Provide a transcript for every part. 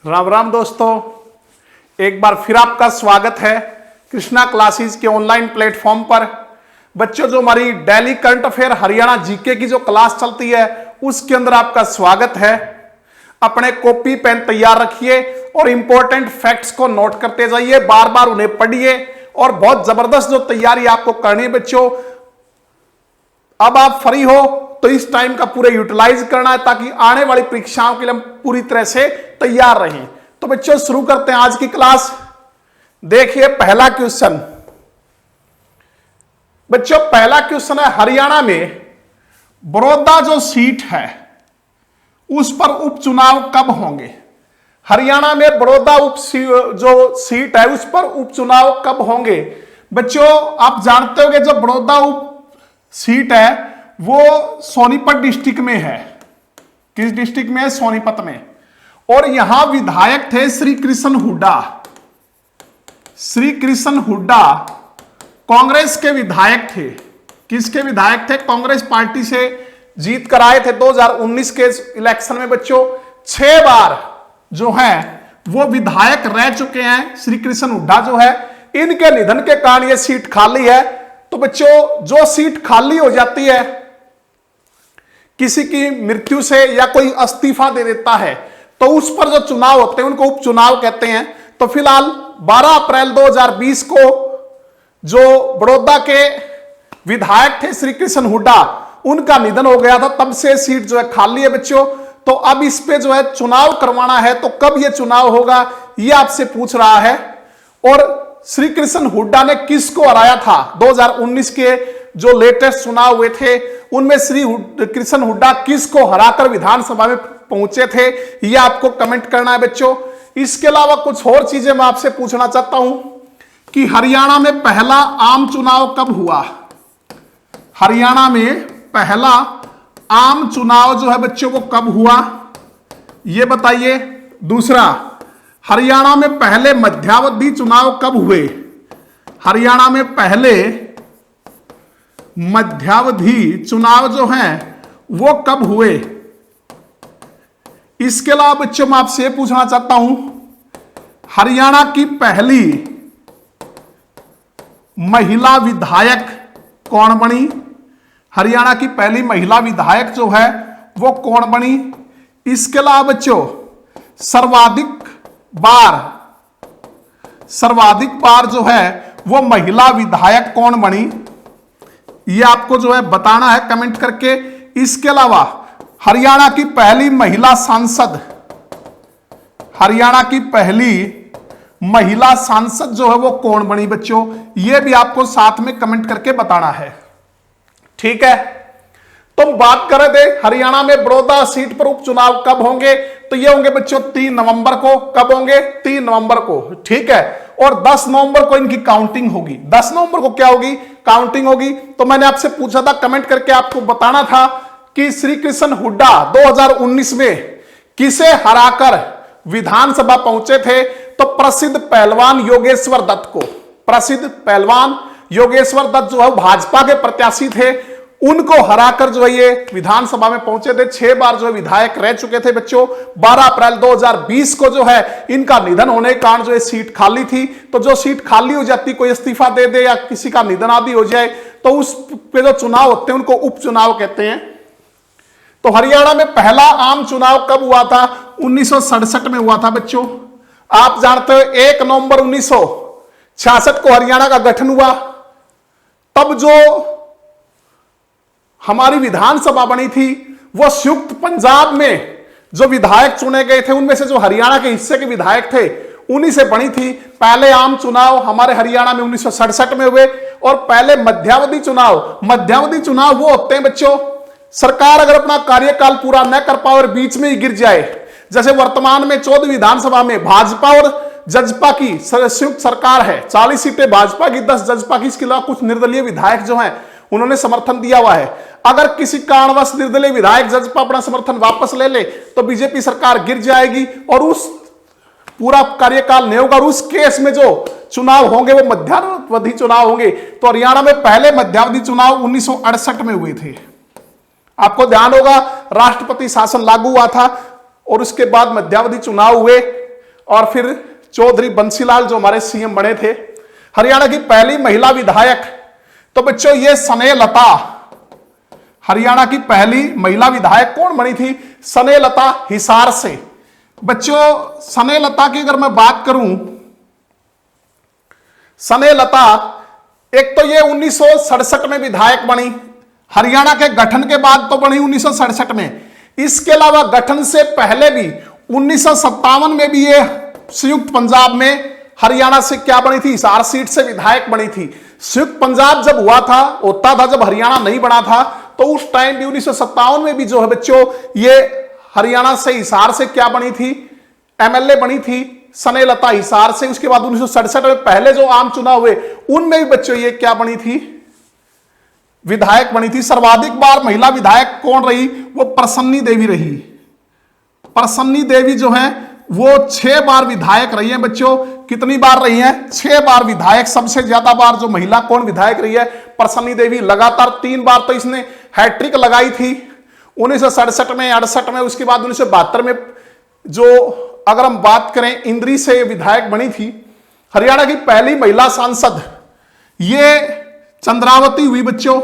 राम राम दोस्तों, एक बार फिर आपका स्वागत है कृष्णा क्लासेस के ऑनलाइन प्लेटफॉर्म पर। बच्चों, जो हमारी daily current affair Haryana GK की जो क्लास चलती है उसके अंदर आपका स्वागत है। अपने कॉपी पेन तैयार रखिए और इंपॉर्टेंट फैक्ट्स को नोट करते जाइए, बार बार उन्हें पढ़िए और बहुत जबरदस्त जो तैयारी आपको करनी है बच्चों। अब आप फ्री हो तो इस टाइम का पूरा यूटिलाइज करना है ताकि आने वाली परीक्षाओं के लिए हम पूरी तरह से तैयार रहें। तो बच्चों शुरू करते हैं आज की क्लास। देखिए पहला क्वेश्चन। बच्चों पहला क्वेश्चन है, हरियाणा में बड़ौदा जो सीट है उस पर उपचुनाव कब होंगे? हरियाणा में बड़ौदा जो सीट है उस पर उपचुनाव कब होंगे? बच्चों आप जानते होंगे जो बड़ौदा उप सीट है वो सोनीपत डिस्ट्रिक्ट में है। किस डिस्ट्रिक्ट में है? सोनीपत में। और यहां विधायक थे श्री कृष्ण हुड्डा। श्री कृष्ण हुड्डा कांग्रेस के विधायक थे। किसके विधायक थे? कांग्रेस पार्टी से जीत कर आए थे 2019 के इलेक्शन में। बच्चों 6 बार जो है वो विधायक रह चुके हैं श्री कृष्ण हुड्डा जो है। इनके निधन के कारण ये सीट खाली है। तो बच्चों जो सीट खाली हो जाती है, किसी की मृत्यु से या कोई इस्तीफा दे देता है, तो उस पर जो चुनाव होते हैं उनको उपचुनाव कहते हैं। तो फिलहाल 12 अप्रैल 2020 को जो बड़ौदा के विधायक थे श्री कृष्ण हुड्डा, उनका निधन हो गया था, तब से सीट जो है खाली है बच्चों। तो अब इस पे जो है चुनाव करवाना है, तो कब यह चुनाव होगा यह आपसे पूछ रहा है। और श्री कृष्ण हुड्डा ने किसको हराया था? 2019 के जो लेटेस्ट चुनाव हुए थे उनमें श्री कृष्ण हुड्डा किसको हराकर विधानसभा में पहुंचे थे, यह आपको कमेंट करना है बच्चों। इसके अलावा कुछ और चीजें मैं आपसे पूछना चाहता हूं कि हरियाणा में पहला आम चुनाव कब हुआ? हरियाणा में पहला आम चुनाव जो है बच्चों वो कब हुआ, यह बताइए। दूसरा, हरियाणा में पहले मध्यावधि चुनाव कब हुए? हरियाणा में पहले मध्यावधि चुनाव जो हैं वो कब हुए? इसके अलावा बच्चों मैं आपसे यह पूछना चाहता हूं, हरियाणा की पहली महिला विधायक कौन बनी? हरियाणा की पहली महिला विधायक जो है वो कौन बनी? इसके अलावा बच्चों सर्वाधिक बार जो है वो महिला विधायक कौन बनी, ये आपको जो है बताना है कमेंट करके। इसके अलावा हरियाणा की पहली महिला सांसद, हरियाणा की पहली महिला सांसद जो है वो कौन बनी बच्चों, ये भी आपको साथ में कमेंट करके बताना है। ठीक है, तो बात कर रहे थे हरियाणा में बड़ौदा सीट पर उपचुनाव कब होंगे? तो ये होंगे बच्चों 3 नवंबर को। कब होंगे? 3 नवंबर को। ठीक है, और 10 नवंबर को इनकी काउंटिंग होगी। 10 नवंबर को क्या होगी? काउंटिंग होगी। तो मैंने आपसे पूछा था, कमेंट करके आपको बताना था कि श्री कृष्ण हुड्डा 2019 में किसे हराकर विधानसभा पहुंचे थे? तो प्रसिद्ध पहलवान योगेश्वर दत्त को। प्रसिद्ध पहलवान योगेश्वर दत्त जो है भाजपा के प्रत्याशी थे, उनको हराकर जो है ये विधानसभा में पहुंचे थे। 6 बार जो है विधायक रह चुके थे बच्चों। 12 अप्रैल 2020 को जो है इनका निधन होने के कारण जो है सीट खाली थी। तो जो सीट खाली हो जाती, कोई इस्तीफा दे दे या किसी का निधन आदि हो जाए, तो उस पे जो चुनाव होते हैं उनको उपचुनाव कहते हैं। तो हरियाणा में पहला आम चुनाव कब हुआ था? 1967 में हुआ था बच्चों। आप जानते हो 1 नवंबर 1966 को हरियाणा का गठन हुआ। तब जो हमारी विधानसभा बनी थी वो संयुक्त पंजाब में जो विधायक चुने गए थे उनमें से जो हरियाणा के हिस्से के विधायक थे उन्हीं से बनी थी। पहले आम चुनाव हमारे हरियाणा में 1967 में हुए। और पहले मध्यावधि चुनाव वो होते हैं बच्चों, सरकार अगर अपना कार्यकाल पूरा न कर पाए और बीच में ही गिर जाए। जैसे वर्तमान में 14 विधानसभा में भाजपा और जजपा की संयुक्त सरकार है। 40 सीटें भाजपा की, 10 जजपा की। इसके अलावा कुछ निर्दलीय विधायक जो हैं उन्होंने समर्थन दिया हुआ है। अगर किसी कारणवश निर्दलीय विधायक जजपा अपना समर्थन वापस ले ले तो बीजेपी सरकार गिर जाएगी और उस पूरा कार्यकाल नहीं होगा। और उस केस में जो चुनाव होंगे वो मध्यावधि चुनाव होंगे। तो हरियाणा में पहले मध्यावधि चुनाव 1968 में हुए थे। आपको ध्यान होगा राष्ट्रपति शासन लागू हुआ था और उसके बाद मध्यावधि चुनाव हुए। और फिर चौधरी बंसीलाल जो हमारे सीएम बने थे। हरियाणा की पहली महिला विधायक, तो बच्चों ये स्नेहलता, हरियाणा की पहली महिला विधायक कौन बनी थी? स्नेहलता हिसार से। बच्चों स्नेहलता की अगर मैं बात करूं, स्नेहलता एक तो ये 1967 में विधायक बनी, हरियाणा के गठन के बाद तो बनी 1967 में। इसके अलावा गठन से पहले भी 1957 में भी ये संयुक्त पंजाब में हरियाणा से क्या बनी थी? हिसार सीट से विधायक बनी थी। संयुक्त पंजाब जब होता था जब हरियाणा नहीं बना था, तो उस टाइम भी 1957 में भी जो है बच्चों ये हरियाणा से हिसार से क्या बनी थी? एमएलए बनी थी स्नेहलता हिसार से। उसके बाद 1967 में पहले जो आम चुनाव हुए उनमें भी बच्चों ये क्या बनी थी? विधायक बनी थी। सर्वाधिक बार महिला विधायक कौन रही? वो प्रसन्नी देवी रही। प्रसन्नी देवी जो है वो 6 बार विधायक रही है बच्चों। कितनी बार रही है? 6 बार विधायक। सबसे ज्यादा बार जो महिला कौन विधायक रही है? प्रसन्नी देवी। लगातार 3 बार तो इसने हैट्रिक लगाई थी, 1967 में, 68 में, उसके बाद 1972 में। जो अगर हम बात करें इंद्री से विधायक बनी थी। हरियाणा की पहली महिला सांसद ये चंद्रावती हुई बच्चों।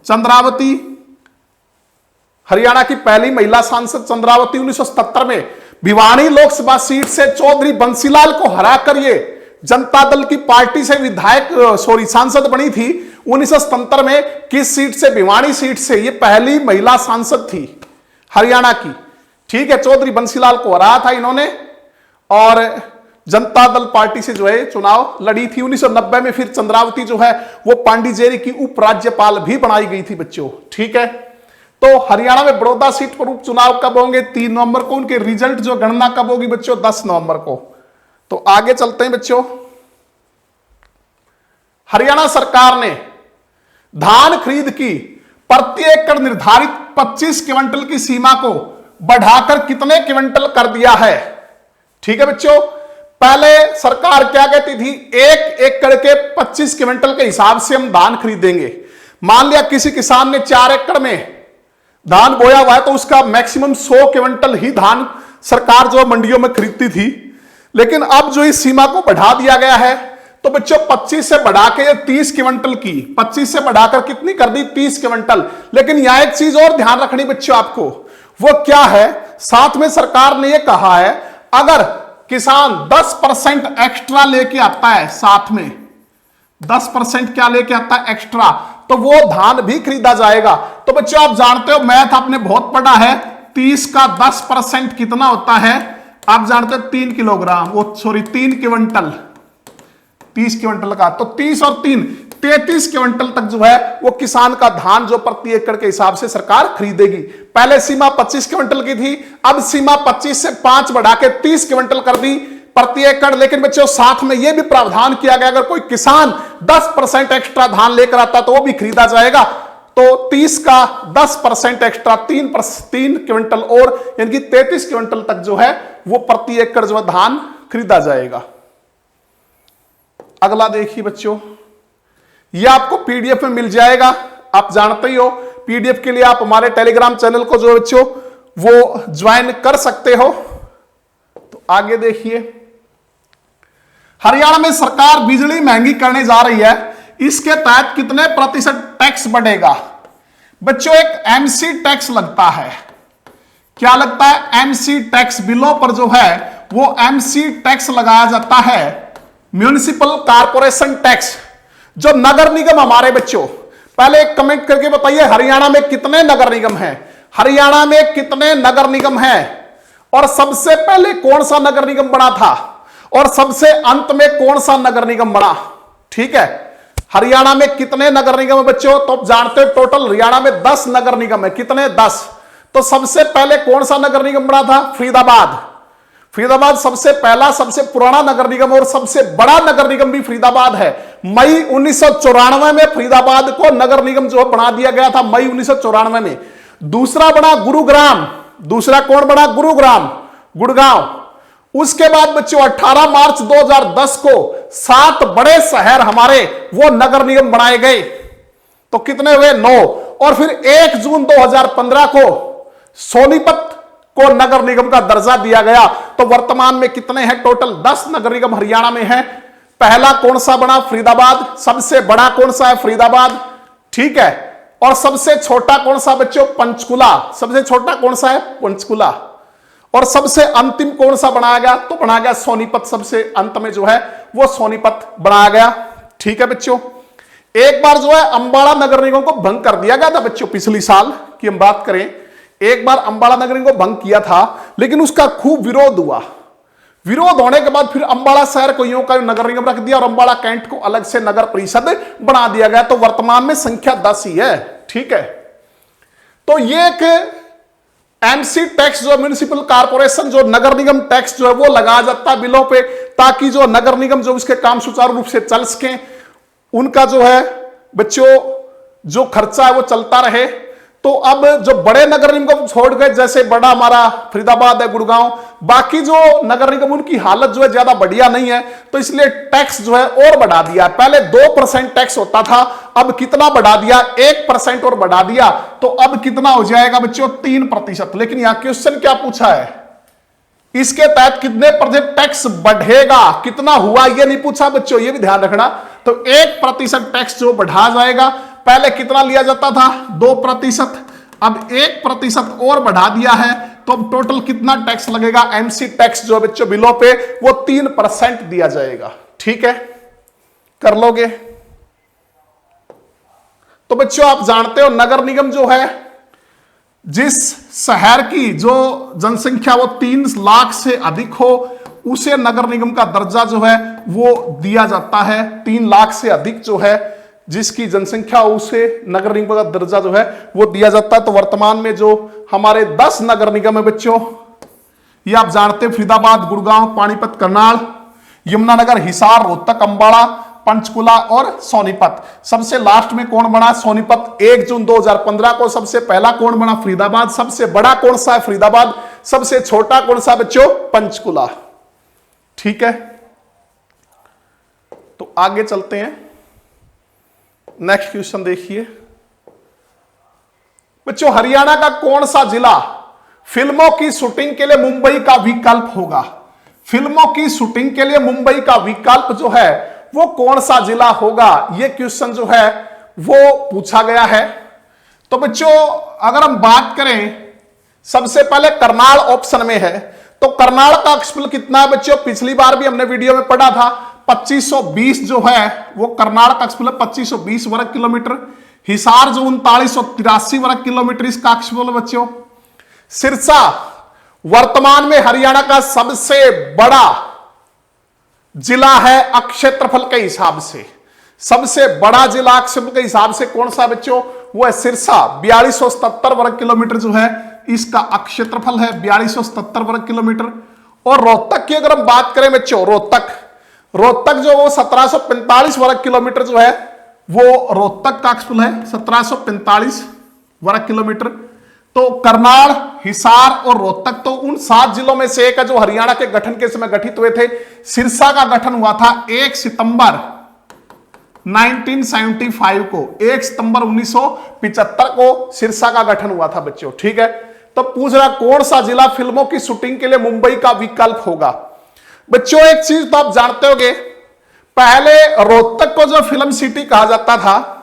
चंद्रावती हरियाणा की पहली महिला सांसद चंद्रावती 1977 में भिवानी लोकसभा सीट से चौधरी बंसीलाल को हराकर ये जनता दल की पार्टी से सांसद बनी थी 1977 में। किस सीट से? भिवानी सीट से। ये पहली महिला सांसद थी हरियाणा की। ठीक है, चौधरी बंसीलाल को हराया था इन्होंने और जनता दल पार्टी से जो है चुनाव लड़ी थी। 1990 में फिर चंद्रावती जो है वो पांडिचेरी की उपराज्यपाल भी बनाई गई थी बच्चों। ठीक है, तो हरियाणा में बड़ौदा सीट पर उपचुनाव कब होंगे? 3 नवंबर को। उनके रिजल्ट जो गणना कब होगी बच्चों? 10 नवंबर को। तो आगे चलते हैं बच्चों। हरियाणा सरकार ने धान खरीद की प्रति एकड़ निर्धारित 25 क्विंटल की सीमा को बढ़ाकर कितने क्विंटल कर दिया है? ठीक है बच्चों, पहले सरकार क्या कहती थी? 1 एकड़ के 25 क्विंटल के हिसाब से हम धान खरीदेंगे। मान लिया किसी किसान ने 4 एकड़ में धान बोया हुआ है तो उसका मैक्सिमम 100 क्विंटल ही धान सरकार जो मंडियों में खरीदती थी। लेकिन अब जो इस सीमा को बढ़ा दिया गया है तो बच्चों 25 से बढ़ा के 30 क्विंटल की, 25 से बढ़ाकर कितनी कर दी? 30 क्विंटल। लेकिन यहां एक चीज और ध्यान रखनी बच्चों आपको, वो क्या है? साथ में सरकार ने यह कहा है अगर किसान 10% एक्स्ट्रा लेके आता है, साथ में 10% क्या लेके आता है? एक्स्ट्रा, तो वो धान भी खरीदा जाएगा। तो बच्चों आप जानते हो मैथ आपने बहुत पढ़ा है, 30 का 10% कितना होता है? आप जानते हो 3 किलोग्राम, 3 क्विंटल, 30 क्विंटल का। तो 30 और 3 33 क्विंटल तक जो है वो किसान का धान जो प्रति एकड़ के हिसाब से सरकार खरीदेगी। पहले सीमा 25 क्विंटल की थी, अब सीमा 25 से 5 बढ़ा के 30 क्विंटल कर दी प्रति एकड़। लेकिन बच्चों साथ में यह भी प्रावधान किया गया अगर कोई किसान 10% एक्स्ट्रा धान लेकर आता तो वो भी खरीदा जाएगा। तो 30 का 10% एक्स्ट्रा 3 क्विंटल और यानी कि 33 क्विंटल तक जो है वो प्रति एकड़ जो है धान खरीदा जाएगा। अगला देखिए बच्चों, ये आपको पीडीएफ में मिल जाएगा। आप जानते ही हो पीडीएफ के लिए आप हमारे टेलीग्राम चैनल को जो बच्चों वो ज्वाइन कर सकते हो। तो आगे देखिए, हरियाणा में सरकार बिजली महंगी करने जा रही है, इसके तहत कितने प्रतिशत टैक्स बढ़ेगा? बच्चों एक एमसी टैक्स लगता है। क्या लगता है? MC tax. बिलों पर जो है वो एमसी टैक्स लगाया जाता है, म्यूनिसिपल कॉर्पोरेशन टैक्स। जो नगर निगम हमारे बच्चों, पहले एक कमेंट करके बताइए हरियाणा में कितने नगर निगम हैं? हरियाणा में कितने नगर निगम हैं? और सबसे पहले कौन सा नगर निगम बना था और सबसे अंत में कौन सा नगर निगम बना? ठीक है, हरियाणा में कितने नगर निगम है बच्चों? तो आप जानते हो टोटल हरियाणा में 10 नगर निगम है। कितने? 10। तो सबसे पहले कौन सा नगर निगम बना था? फरीदाबाद। फरीदाबाद सबसे पहला, सबसे पुराना नगर निगम और सबसे बड़ा नगर निगम भी फरीदाबाद है। मई 1994 में फरीदाबाद को नगर निगम जो बना दिया गया था, मई 1994 में। दूसरा बना गुरुग्राम। दूसरा कौन बना? गुरुग्राम, गुड़गांव। उसके बाद बच्चों 18 मार्च 2010 को 7 बड़े शहर हमारे वो नगर निगम बनाए गए। तो कितने हुए? 9। और फिर 1 जून 2015 को सोनीपत को नगर निगम का दर्जा दिया गया। तो वर्तमान में कितने हैं टोटल? 10 नगर निगम हरियाणा में है। पहला कौन सा बना? फरीदाबाद। सबसे बड़ा कौन सा है? फरीदाबाद, ठीक है। और सबसे छोटा कौन सा बच्चों? पंचकुला। सबसे छोटा कौन सा है? पंचकुला। और सबसे अंतिम कौन सा बनाया गया? तो बनाया गया सोनीपत। सबसे अंत में जो है वो सोनीपत बनाया गया, ठीक है बच्चों। एक बार जो है अंबाला नगर निगम को भंग कर दिया गया था बच्चों, पिछली साल की हम बात करें, एक बार अंबाला नगर निगम को भंग किया था, लेकिन उसका खूब विरोध हुआ। विरोध होने के बाद फिर अंबाला शहर को यूं का नगर निगम रख दिया और अंबाला कैंट को अलग से नगर परिषद बना दिया गया। तो वर्तमान में संख्या 10 ही है, ठीक है। तो ये एक एमसी टैक्स जो म्युनिसिपल कारपोरेशन जो नगर निगम टैक्स जो है वो लगाया जाता है बिलों पे, ताकि जो नगर निगम जो उसके काम सुचारू रूप से चल सके, उनका जो है बच्चों जो खर्चा है वो चलता रहे। तो अब जो बड़े नगर निगम को छोड़ गए, जैसे बड़ा हमारा फरीदाबाद है, गुड़गांव, बाकी जो नगर निगम उनकी हालत जो है ज्यादा बढ़िया नहीं है, तो इसलिए टैक्स जो है और बढ़ा दिया। पहले 2% टैक्स होता था, अब कितना बढ़ा दिया? 1% और बढ़ा दिया। तो अब कितना हो जाएगा बच्चों? 3%। लेकिन यहां क्वेश्चन क्या पूछा है? इसके तहत कितने प्रतिशत टैक्स बढ़ेगा, कितना हुआ ये नहीं पूछा बच्चों, ये भी ध्यान रखना। तो 1% टैक्स जो बढ़ा जाएगा। पहले कितना लिया जाता था? 2%, अब 1% और बढ़ा दिया है। तो अब टोटल कितना टैक्स लगेगा? एमसी टैक्स जो बच्चों बिलों पे वो 3% दिया जाएगा, ठीक है। कर लोगे? तो बच्चों आप जानते हो नगर निगम जो है, जिस शहर की जो जनसंख्या वो 3 लाख से अधिक हो, उसे नगर निगम का दर्जा जो है वो दिया जाता है। 3 लाख से अधिक जो है जिसकी जनसंख्या हो, उसे नगर निगम का दर्जा जो है वो दिया जाता है। तो वर्तमान में जो हमारे 10 नगर निगम है बच्चों, ये आप जानते हैं, फरीदाबाद, गुड़गांव, पानीपत, करनाल, यमुनानगर, हिसार, रोहतक, अंबाला, पंचकुला और सोनीपत। सबसे लास्ट में कौन बना? सोनीपत। 1 जून 2015 को सबसे पहला कौन बना? फरीदाबाद। सबसे बड़ा कौन सा है? फरीदाबाद। सबसे छोटा कौन सा बच्चों? पंचकुला, ठीक है। तो आगे चलते हैं, नेक्स्ट क्वेश्चन देखिए बच्चों। हरियाणा का कौन सा जिला फिल्मों की शूटिंग के लिए मुंबई का विकल्प होगा? फिल्मों की शूटिंग के लिए मुंबई का विकल्प जो है वो कौन सा जिला होगा? ये क्वेश्चन जो है वो पूछा गया है। तो बच्चों अगर हम बात करें, सबसे पहले करनाल ऑप्शन में है। तो करनाल का क्षेत्रफल कितना है बच्चों? पिछली बार भी हमने वीडियो में पढ़ा था, 2520 जो है वो करनाल का क्षेत्रफल 2520 वर्ग किलोमीटर। हिसार जो 3983 वर्ग किलोमीटर इसका क्षेत्रफल बच्चों। सिरसा वर्तमान में हरियाणा का सबसे बड़ा जिला है क्षेत्रफल के हिसाब से। सबसे बड़ा जिला क्षेत्रफल के हिसाब से कौन सा बच्चों? वो है सिरसा। 4277 वर्ग किलोमीटर जो है इसका क्षेत्रफल है, 4277 वर्ग किलोमीटर। और रोहतक की अगर हम बात करें बच्चों, रोहतक जो वो 1745 वर्ग किलोमीटर जो है वो रोहतक का क्षेत्रफल है, 1745 वर्ग किलोमीटर। तो करनाल, हिसार और रोहतक तो उन 7 जिलों में से एक है जो हरियाणा के गठन के समय गठित हुए थे। सिरसा का गठन हुआ था 1 सितंबर 1975 को, 1 सितंबर 1975 को सिरसा का गठन हुआ था बच्चों, ठीक है। तो पूछ रहा कौन सा जिला फिल्मों की शूटिंग के लिए मुंबई का विकल्प होगा? बच्चों एक चीज तो आप जानते होंगे, पहले रोहतक को जो फिल्म सिटी कहा जाता था,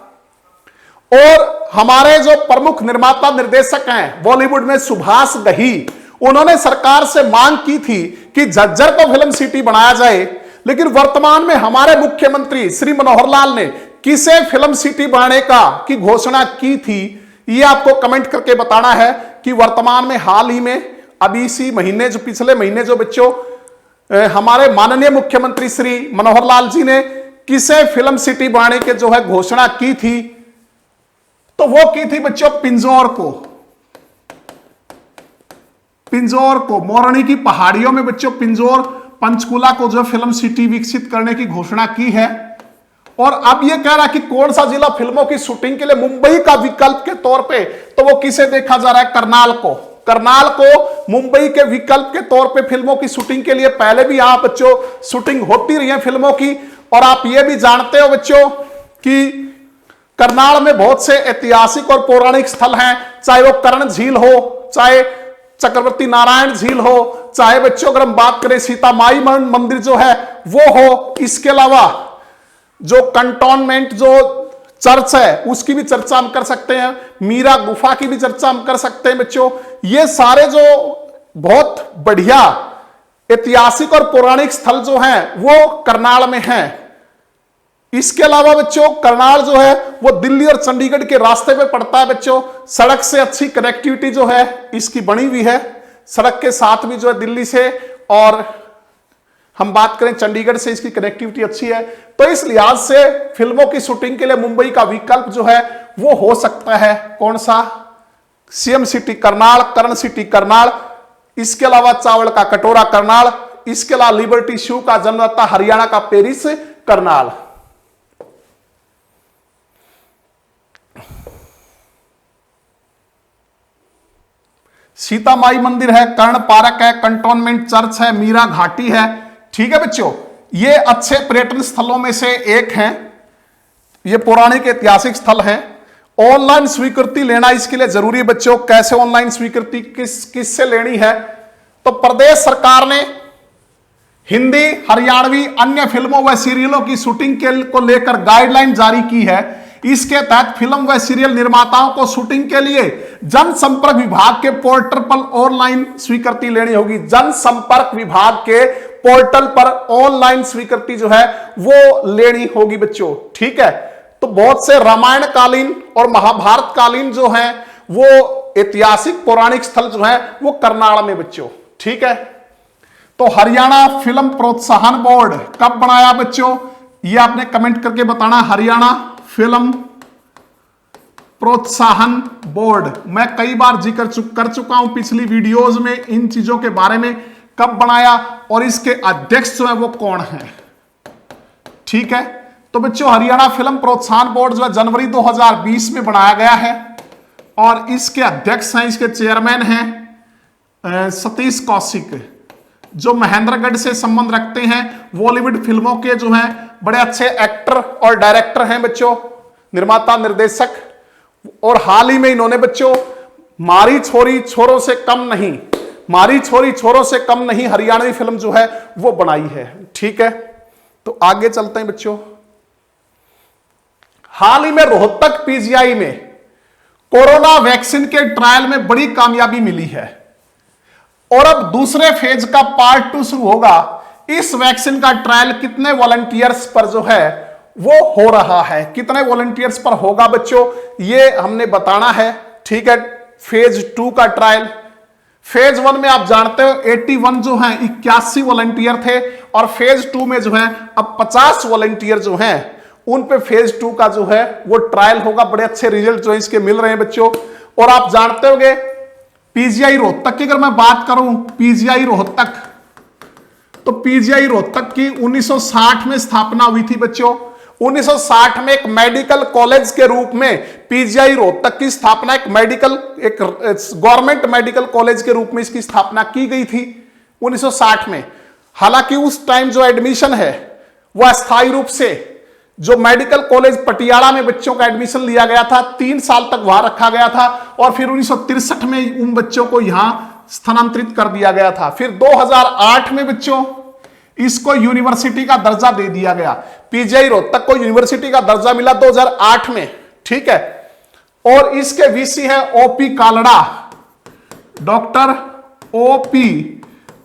और हमारे जो प्रमुख निर्माता निर्देशक हैं बॉलीवुड में, सुभाष घई, उन्होंने सरकार से मांग की थी कि झज्जर को फिल्म सिटी बनाया जाए। लेकिन वर्तमान में हमारे मुख्यमंत्री श्री मनोहर लाल ने किसे फिल्म सिटी बनाने का की घोषणा की थी, ये आपको कमेंट करके बताना है कि वर्तमान में हाल ही में अभी इसी महीने, जो पिछले महीने जो बच्चों हमारे माननीय मुख्यमंत्री श्री मनोहर लाल जी ने किसे फिल्म सिटी बनाने के जो है घोषणा की थी, तो वो की थी बच्चों पिंजौर को। पिंजौर को, मोरनी की पहाड़ियों में बच्चों पिंजौर, पंचकुला को जो फिल्म सिटी विकसित करने की घोषणा की है। और अब ये कह रहा है कि कौन सा जिला फिल्मों की शूटिंग के लिए मुंबई का विकल्प के तौर पे, तो वो किसे देखा जा रहा है? करनाल को। करनाल को मुंबई के विकल्प के तौर पे फिल्मों की शूटिंग के लिए, पहले भी यहां बच्चों शूटिंग होती रही है फिल्मों की। और आप ये भी जानते हो बच्चों कि करनाल में बहुत से ऐतिहासिक और पौराणिक स्थल हैं, चाहे वो कर्ण झील हो, चाहे चक्रवर्ती नारायण झील हो, चाहे बच्चों अगर हम बात करें सीता माई मंदिर जो है वो हो, इसके अलावा जो कंटोनमेंट जो चर्च है उसकी भी चर्चा हम कर सकते हैं, मीरा गुफा की भी चर्चा हम कर सकते हैं बच्चों। ये सारे जो बहुत बढ़िया ऐतिहासिक और पौराणिक स्थल जो हैं वो करनाल में हैं। इसके अलावा बच्चों करनाल जो है वो दिल्ली और चंडीगढ़ के रास्ते पे पड़ता है बच्चों। सड़क से अच्छी कनेक्टिविटी जो है इसकी बनी हुई है, सड़क के साथ भी जो है दिल्ली से, और हम बात करें चंडीगढ़ से इसकी कनेक्टिविटी अच्छी है। तो इस लिहाज से फिल्मों की शूटिंग के लिए मुंबई का विकल्प जो है वो हो सकता है कौन सा, सीएम सिटी करनाल, कर्ण सिटी करनाल, इसके अलावा चावल का कटोरा करनाल, इसके अलावा लिबर्टी शू का जन्मदाता हरियाणा का पेरिस करनाल। सीता माई मंदिर है, कर्ण पार्क है, कंटोनमेंट चर्च है, मीरा घाटी है। ठीक है बच्चों, ये अच्छे पर्यटन स्थलों में से एक हैं, ये पौराणिक ऐतिहासिक स्थल है। ऑनलाइन स्वीकृति लेना इसके लिए जरूरी है बच्चों। कैसे ऑनलाइन स्वीकृति किससे लेनी है, तो प्रदेश सरकार ने हिंदी, हरियाणवी अन्य फिल्मों व सीरियलों की शूटिंग को लेकर गाइडलाइन जारी की है। इसके तहत फिल्म व सीरियल निर्माताओं को शूटिंग के लिए जनसंपर्क विभाग के पोर्टल पर ऑनलाइन स्वीकृति लेनी होगी। जनसंपर्क विभाग के पोर्टल पर ऑनलाइन स्वीकृति जो है वो लेनी होगी बच्चों। ठीक है, तो बहुत से रामायण कालीन और महाभारत कालीन जो है वो ऐतिहासिक पौराणिक स्थल जो है वो करनाल में बच्चों। ठीक है, तो हरियाणा फिल्म प्रोत्साहन बोर्ड कब बनाया बच्चों, ये आपने कमेंट करके बताना। हरियाणा फिल्म प्रोत्साहन बोर्ड मैं कई बार जिक्र कर चुका हूं पिछली वीडियोस में इन चीजों के बारे में, कब बनाया और इसके अध्यक्ष जो है वो कौन है। ठीक है, तो बच्चों हरियाणा फिल्म प्रोत्साहन बोर्ड जो है जनवरी 2020 में बनाया गया है और इसके अध्यक्ष हैं, इसके चेयरमैन हैं सतीश कौशिक, जो महेंद्रगढ़ से संबंध रखते हैं। बॉलीवुड फिल्मों के जो हैं बड़े अच्छे एक्टर और डायरेक्टर हैं बच्चों, निर्माता निर्देशक। और हाल ही में इन्होंने बच्चों मारी छोरी छोरों से कम नहीं, मारी छोरी छोरों से कम नहीं हरियाणवी फिल्म जो है वो बनाई है। ठीक है, तो आगे चलते हैं बच्चों। हाल ही में रोहतक पीजीआई में कोरोना वैक्सीन के ट्रायल में बड़ी कामयाबी मिली है और अब दूसरे फेज का पार्ट 2 शुरू होगा। इस वैक्सीन का ट्रायल कितने वॉलंटियर्स पर जो है वो हो रहा है, कितने वॉलंटियर्स पर होगा बच्चों ये हमने बताना है। ठीक है, फेज 2 का ट्रायल। फेज 1 में आप जानते हो 81 जो है 81 वॉलंटियर थे और फेज 2 में जो है अब 50 वॉलंटियर जो हैं उन पे फेज 2 का जो है वो ट्रायल होगा। बड़े अच्छे रिजल्ट जो है इसके मिल रहे हैं बच्चों। और आप जानते होंगे पीजीआई रोहतक की अगर मैं बात करूं, पीजीआई रोहतक, तो पीजीआई रोहतक की 1960 में स्थापना हुई थी बच्चों। 1960 में एक मेडिकल कॉलेज के रूप में पीजीआई रोहतक की स्थापना, एक गवर्नमेंट मेडिकल कॉलेज के रूप में इसकी स्थापना की गई थी 1960 में। हालांकि उस टाइम जो एडमिशन है वह अस्थायी रूप से जो मेडिकल कॉलेज पटियाला में बच्चों का एडमिशन लिया गया था 3 साल तक वहां रखा गया था और फिर 1963 में उन बच्चों को यहां स्थानांतरित कर दिया गया था। फिर 2008 में बच्चों इसको यूनिवर्सिटी का दर्जा दे दिया गया। पीजीआई रोहतक को यूनिवर्सिटी का दर्जा मिला 2008 में। ठीक है, और इसके वीसी है OP Kalra, doctor OP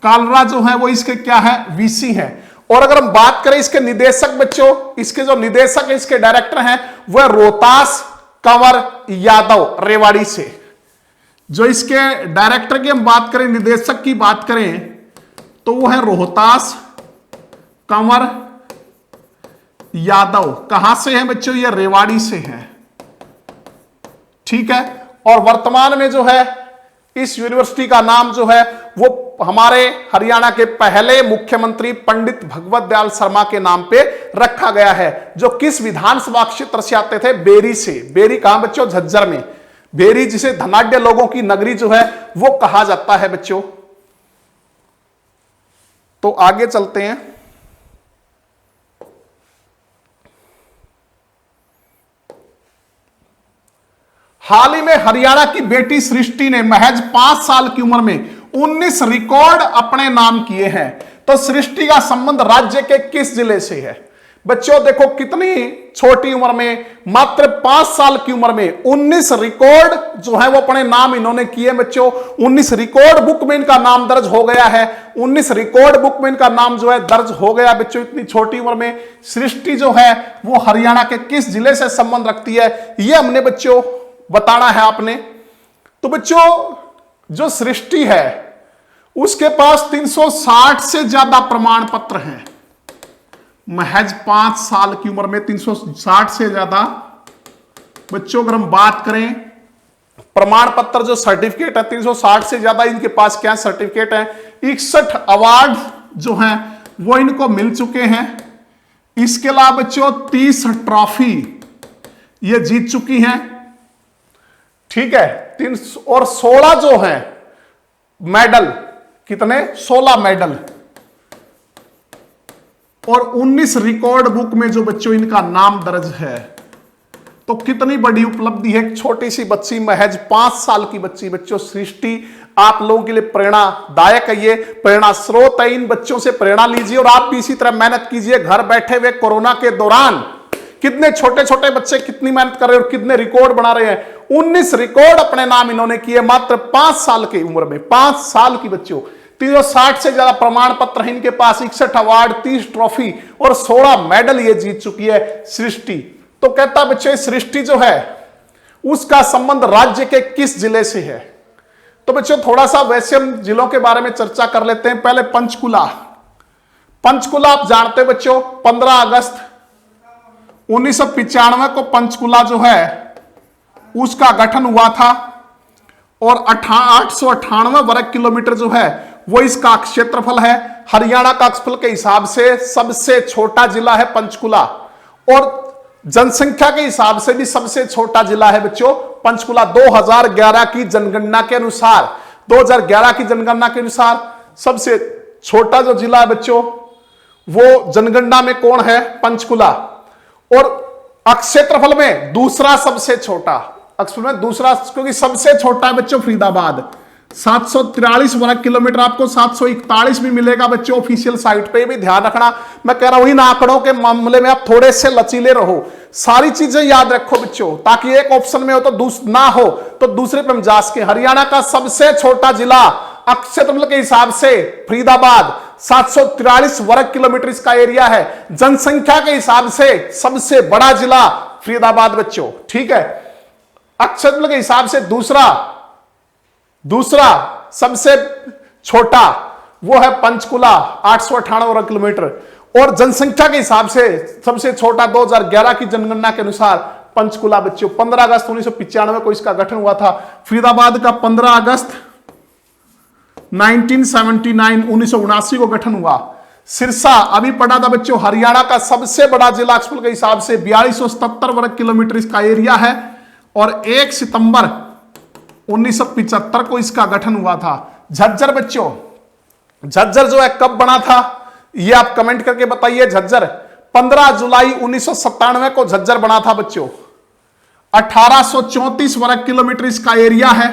Kalra जो है वो इसके क्या है वीसी है। और अगर हम बात करें इसके निदेशक बच्चों, इसके जो निदेशक है, इसके डायरेक्टर हैं वह रोहतास कंवर यादव रेवाड़ी से। जो इसके डायरेक्टर की हम बात करें, निदेशक की बात करें तो वो है रोहतास कंवर यादव। कहां से है बच्चों, ये रेवाड़ी से है। ठीक है, और वर्तमान में जो है इस यूनिवर्सिटी का नाम जो है वो हमारे हरियाणा के पहले मुख्यमंत्री पंडित भगवत दयाल शर्मा के नाम पे रखा गया है, जो किस विधानसभा क्षेत्र से आते थे, बेरी से। बेरी कहां बच्चों, झज्जर में। बेरी जिसे धनाढ्य लोगों की नगरी जो है वो कहा जाता है बच्चों। तो आगे चलते हैं। हाल ही में हरियाणा की बेटी सृष्टि ने महज 5 साल की उम्र में 19 रिकॉर्ड अपने नाम किए हैं। तो सृष्टि का संबंध राज्य के किस जिले से है? बच्चों देखो कितनी छोटी उम्र में, मात्र 5 साल की उम्र में 19 रिकॉर्ड जो है वो अपने नाम इन्होंने किए। बच्चों 19 रिकॉर्ड बुक में इनका नाम दर्ज हो गया है। 19 रिकॉर्ड बुक में इनका नाम जो है दर्ज हो गया। बच्चों इतनी छोटी उम्र में सृष्टि जो है वो हरियाणा के किस जिले से संबंध रखती है, ये हमने बच्चों बताना है आपने। तो बच्चों जो सृष्टि है उसके पास 360 से ज्यादा प्रमाण पत्र हैं। महज 5 साल की उम्र में 360 से ज्यादा। बच्चों अगर हम बात करें प्रमाण पत्र जो सर्टिफिकेट है, 360 से ज्यादा इनके पास क्या सर्टिफिकेट है। 61 अवार्ड जो हैं वो इनको मिल चुके हैं। इसके अलावा बच्चों 30 ट्रॉफी ये जीत चुकी हैं। ठीक है, 3 और 16 जो है मेडल, कितने 16 मेडल, और 19 रिकॉर्ड बुक में जो बच्चों इनका नाम दर्ज है। तो कितनी बड़ी उपलब्धि है। एक छोटी सी बच्ची, महज 5 साल की बच्ची बच्चों सृष्टि आप लोगों के लिए प्रेरणादायक है। ये प्रेरणा स्रोत है। इन बच्चों से प्रेरणा लीजिए और आप भी इसी तरह मेहनत कीजिए। घर बैठे हुए कोरोना के दौरान कितने छोटे छोटे बच्चे कितनी मेहनत कर रहे हैं और कितने रिकॉर्ड बना रहे हैं। 19 रिकॉर्ड अपने नाम इन्होंने किए मात्र 5 साल की उम्र में। 5 साल की बच्चों, 360 से ज्यादा प्रमाण पत्र है इनके पास, 61 अवार्ड, 30 ट्रॉफी और 16 मेडल ये जीत चुकी है सृष्टि। तो कहता बच्चे सृष्टि जो है उसका संबंध राज्य के किस जिले से है। तो बच्चों थोड़ा सा वैसे हम जिलों के बारे में चर्चा कर लेते हैं। पहले पंचकुला। पंचकुला आप जानते हो बच्चों 15 अगस्त 1995 को पंचकुला जो है उसका गठन हुआ था और 898 वर्ग किलोमीटर जो है वो इसका क्षेत्रफल है। हरियाणा का क्षेत्रफल के हिसाब से सबसे छोटा जिला है पंचकुला और जनसंख्या के हिसाब से भी सबसे छोटा जिला है बच्चों पंचकुला। 2011 की जनगणना के अनुसार 2011 की जनगणना के अनुसार सबसे छोटा जो जिला है बच्चों वो जनगणना में कौन है? पंचकुला। और क्षेत्रफल में दूसरा सबसे छोटा, क्षेत्रफल में दूसरा क्योंकि सबसे छोटा है बच्चों फरीदाबाद, 743 वर्ग किलोमीटर। आपको 741 भी मिलेगा बच्चों ऑफिशियल साइट पे, भी ध्यान रखना। मैं कह रहा हूं इन आंकड़ों के मामले में आप थोड़े से लचीले रहो, सारी चीजें याद रखो बच्चों, ताकि एक ऑप्शन में हो तो ना हो तो दूसरे पे हम जा सके। हरियाणा का सबसे छोटा जिला क्षेत्रफल के हिसाब से फरीदाबाद, 743 वर्ग किलोमीटर इसका एरिया है। जनसंख्या के हिसाब से सबसे बड़ा जिला फरीदाबाद बच्चों। ठीक है, क्षेत्रफल के हिसाब से दूसरा सबसे छोटा वो है पंचकुला 898 वर्ग किलोमीटर और जनसंख्या के हिसाब से सबसे छोटा 2011 की जनगणना के अनुसार पंचकुला बच्चों। 15 अगस्त 1995 को इसका गठन हुआ था। फरीदाबाद का 15 अगस्त 1979 को गठन हुआ। सिरसा अभी पढ़ा था बच्चों हरियाणा का सबसे बड़ा जिला क्षेत्रफल के हिसाब से 4277 वर्ग किलोमीटर इसका एरिया है और 1 सितंबर 1975 को इसका गठन हुआ था। झज्जर बच्चों, झज्जर जो है कब बना था ये आप कमेंट करके बताइए। झज्जर 15 जुलाई 1997 को झज्जर बना था बच्चों। 1834 वर्ग किलोमीटर इसका एरिया है।